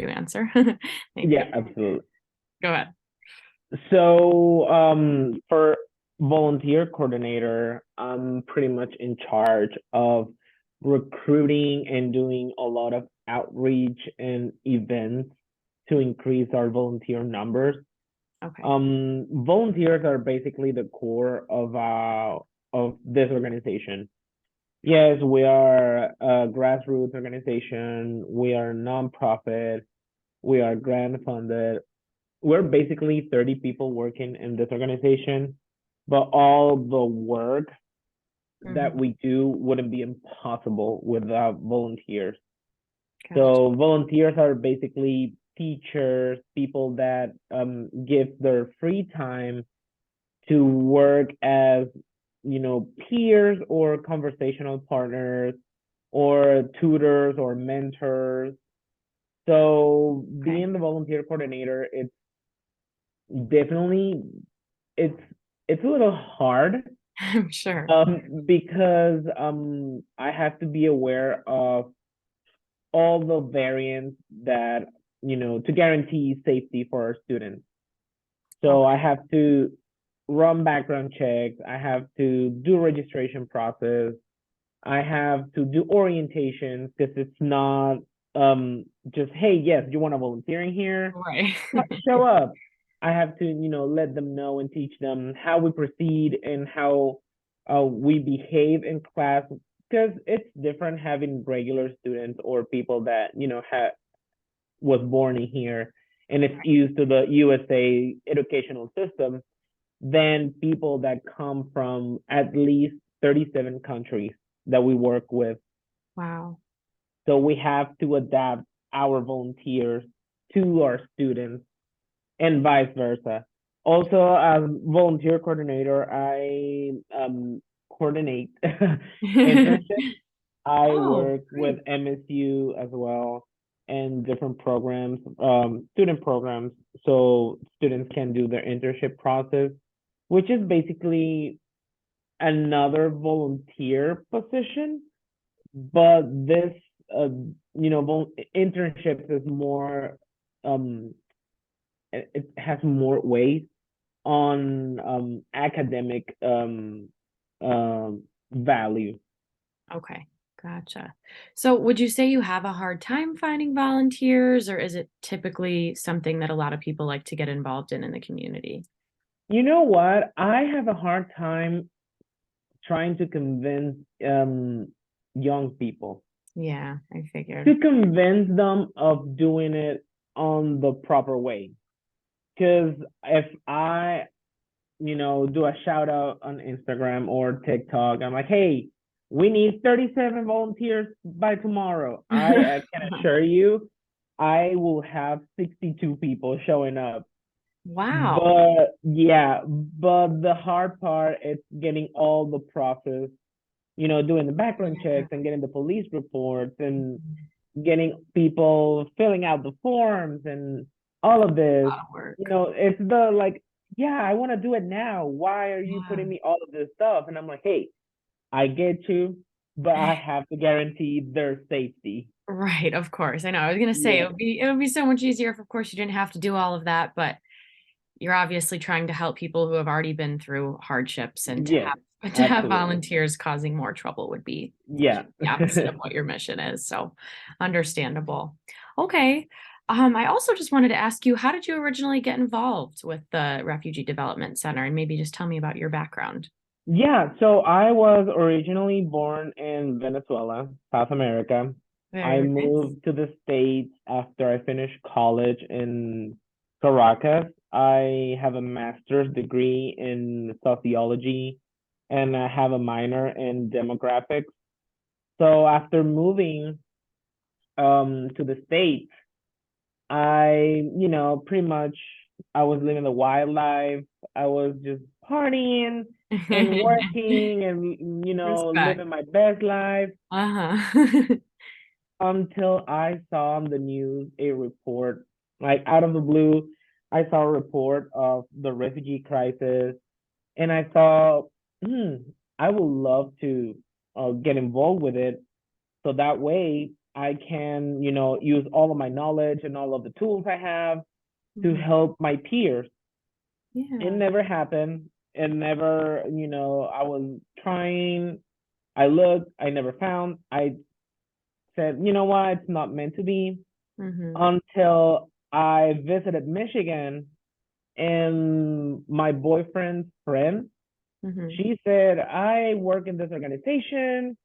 you answer. Thank Yeah, you. absolutely. Go ahead. So, for volunteer coordinator, I'm pretty much in charge of recruiting and doing a lot of outreach and events to increase our volunteer numbers. Okay. Volunteers are basically the core of this organization. Yes, we are a grassroots organization. We are a nonprofit. We are grant funded. We're basically 30 people working in this organization, but all the work that Hmm. we do wouldn't be impossible without volunteers. Gotcha. So volunteers are basically teachers, people that give their free time to work as, peers or conversational partners or tutors or mentors. So Okay. being the volunteer coordinator, definitely it's it's a little hard I'm sure. because I have to be aware of all the variants that to guarantee safety for our students. So I Okay. have to run background checks, I have to do registration process, I have to do orientations because it's not just, hey, yes, you want to volunteer in here, Right. show up. I have to, let them know and teach them how we proceed and how we behave in class because it's different having regular students or people that, was born in here and it's used to the USA educational system than people that come from at least 37 countries that we work with. Wow. So we have to adapt our volunteers to our students and vice versa. Also, as volunteer coordinator, I coordinate internships. I Oh, work with great. MSU as well and different programs, student programs, so students can do their internship process, which is basically another volunteer position. But this, uh, internships is more, um, it has more weight on academic value. Okay. Gotcha. So would you say you have a hard time finding volunteers, or is it typically something that a lot of people like to get involved in the community? You know what? I have a hard time trying to convince young people Yeah, I figured. to convince them of doing it on the proper way. Because if I, do a shout out on Instagram or TikTok, I'm like, hey, we need 37 volunteers by tomorrow. I can assure you, I will have 62 people showing up. Wow. But yeah, but the hard part is getting all the process, doing the background Yeah. checks and getting the police reports and getting people filling out the forms and all of A this. lot of work. It's the like, yeah, I want to do it now. Why are you Yeah. putting me all of this stuff? And I'm like, hey, I get you, but I have to guarantee their safety. Right, of course. I know. I was gonna say Yeah. it would be so much easier if of course you didn't have to do all of that, but you're obviously trying to help people who have already been through hardships, and to Yes, have absolutely. volunteers causing more trouble would be Yeah. the opposite of what your mission is. So understandable. Okay. I also just wanted to ask you, how did you originally get involved with the Refugee Development Center? And maybe just tell me about your background. Yeah, so I was originally born in Venezuela, South America. I Very nice. moved to the States after I finished college in Caracas. I have a master's degree in sociology and I have a minor in demographics. So after moving to the States, pretty much I was living the wild life. I was just partying and working and Respect. living my best life Uh-huh. until I saw on the news a report, like out of the blue, I saw a report of the refugee crisis, and I thought, hmm, I would love to get involved with it, so that way. I can, use all of my knowledge and all of the tools I have to Mhm. help my peers. It Yeah. never happened. It never, I was trying, I looked, I never found. I said, you know what, it's not meant to be Mhm. until I visited Michigan and my boyfriend's friend, Mhm. she said, I work in this organization.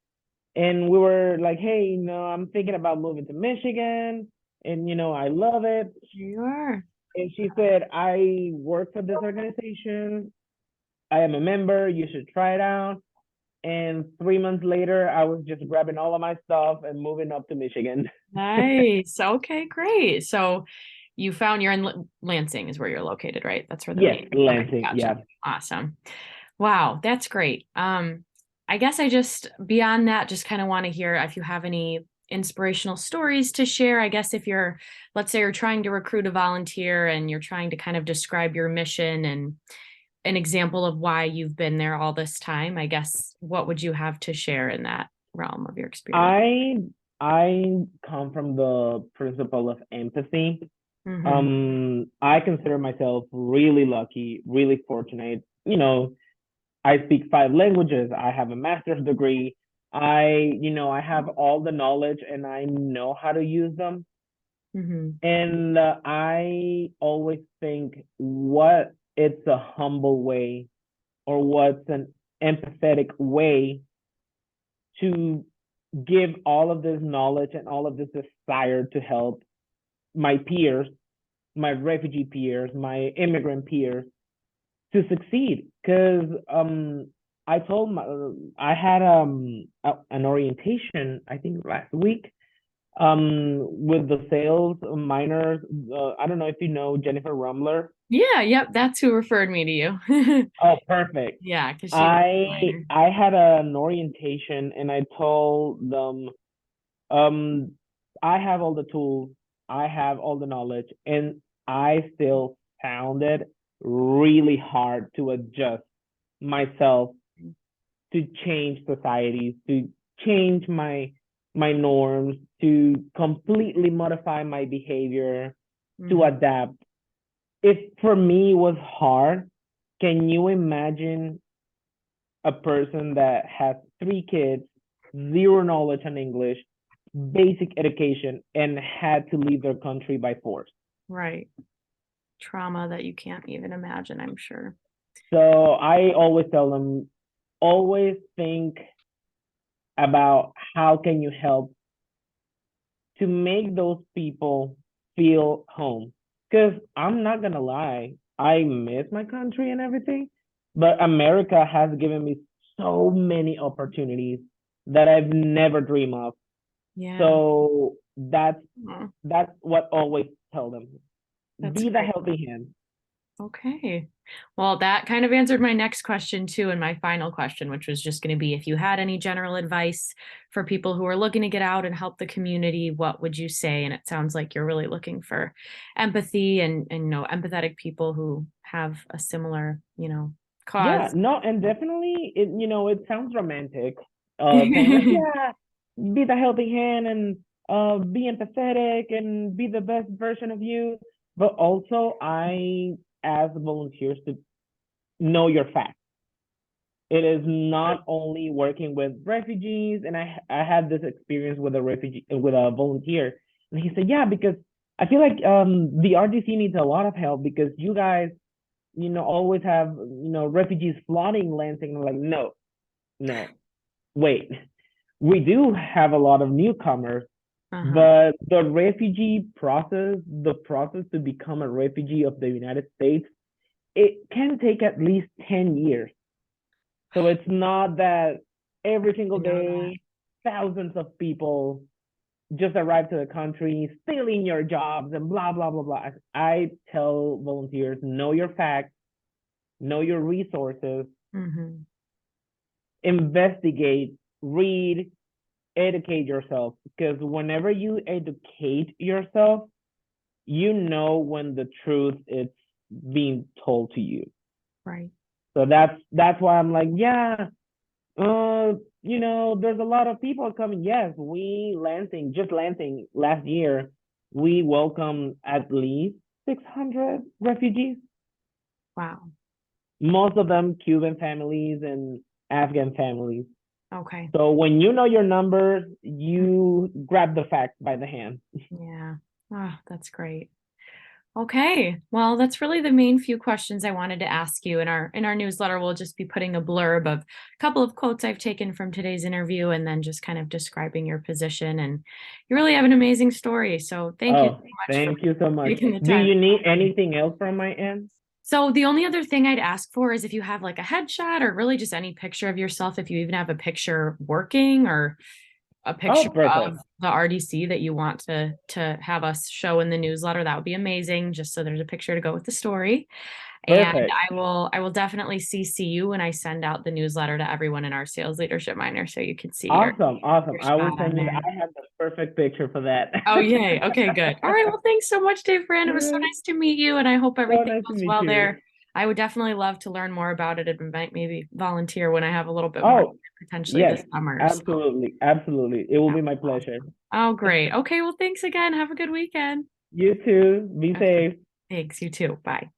And we were like, hey, I'm thinking about moving to Michigan and, I love it. Here you are. And she said, I work for this organization. I am a member. You should try it out. And 3 months later, I was just grabbing all of my stuff and moving up to Michigan. Nice. Okay, great. So you found you're in Lansing is where you're located, right? That's where the Yes, main. Okay, Lansing. gotcha. Yeah. Awesome. Wow, that's great. I guess I just beyond that just kind of want to hear if you have any inspirational stories to share. I guess if you're, let's say you're trying to recruit a volunteer and you're trying to kind of describe your mission and an example of why you've been there all this time, I guess what would you have to share in that realm of your experience? I I come from the principle of empathy. Mm-hmm. I consider myself really lucky, really fortunate. I speak 5 languages. I have a master's degree. I have all the knowledge and I know how to use them. Mm-hmm. And I always think what it's a humble way or what's an empathetic way to give all of this knowledge and all of this desire to help my peers, my refugee peers, my immigrant peers to succeed. Because I had an orientation I think last week with the sales minors. I don't know if you know Jennifer Rumler. Yeah, yep, that's who referred me to you. Oh, perfect. Yeah, because she was a I designer. I had an orientation and I told them, um, I have all the tools, I have all the knowledge, and I still found it really hard to adjust myself to change societies, to change my norms, to completely modify my behavior, to Mhm. adapt. It for me was hard. Can you imagine a person that has 3 kids, zero knowledge on English, basic education, and had to leave their country by force? Right. Trauma that you can't even imagine, I'm sure. So I always tell them, always think about how can you help to make those people feel home. Because I'm not gonna lie, I miss my country and everything, but America has given me so many opportunities that I've never dreamed of. Yeah. So that's Aw, that's what I always tell them. that's Be the great. helping hand. Okay. Well, that kind of answered my next question too, and my final question, which was just going to be if you had any general advice for people who are looking to get out and help the community, what would you say? And it sounds like you're really looking for empathy and empathetic people who have a similar, Yeah, cause. no, and definitely it sounds romantic, saying like, yeah, be the helping hand and be empathetic and be the best version of you. But also I ask volunteers to know your facts. It is not only working with refugees, and I had this experience with a volunteer, and he said, yeah, because I feel like the RDC needs a lot of help because you guys always have, refugees flooding Lansing. I'm like, no, no, wait. We do have a lot of newcomers, Uh-huh. but the process to become a refugee of the United States, it can take at least 10 years. So it's not that every single I know that. day, thousands of people just arrive to the country, stealing your jobs and blah, blah, blah, blah. I tell volunteers, know your facts, know your resources, Hmm. investigate, read, educate yourself. Because whenever you educate yourself, you know when the truth is being told to you. Right. So that's why I'm like, yeah, uh, there's a lot of people coming. Yes, just Lansing last year, we welcomed at least 600 refugees, Wow. most of them Cuban families and Afghan families. Okay. So when you know your numbers, you grab the facts by the hand. Yeah. Ah, that's great. Okay. Well, that's really the main few questions I wanted to ask you. In our newsletter, we'll just be putting a blurb of a couple of quotes I've taken from today's interview and then just kind of describing your position. And you really have an amazing story. So thank you Oh, so much for thank you so much. taking the Do time. you need anything else from my end? So the only other thing I'd ask for is if you have like a headshot or really just any picture of yourself, if you even have a picture working or a Oh, picture of perfect. the RDC that you want to have us show in the newsletter, that would be amazing, just so there's a picture to go with the story. And Perfect. I will definitely CC you when I send out the newsletter to everyone in our sales leadership minor so you can see Awesome. Awesome. your I will shot on send you, there. I have the perfect picture for that. Oh, yay. Okay, good. All right. Well, thanks so much, Dayfran. It was so Yes, nice to meet you, and I hope so everything nice to goes meet well you. there. I would definitely love to learn more about it and maybe volunteer when I have a little bit more Oh, time, potentially yes, this summer. So, absolutely. Absolutely. It will yeah. be my pleasure. Oh, great. Okay. Well, thanks again. Have a good weekend. You too. Be Okay. safe. Thanks. You too. Bye.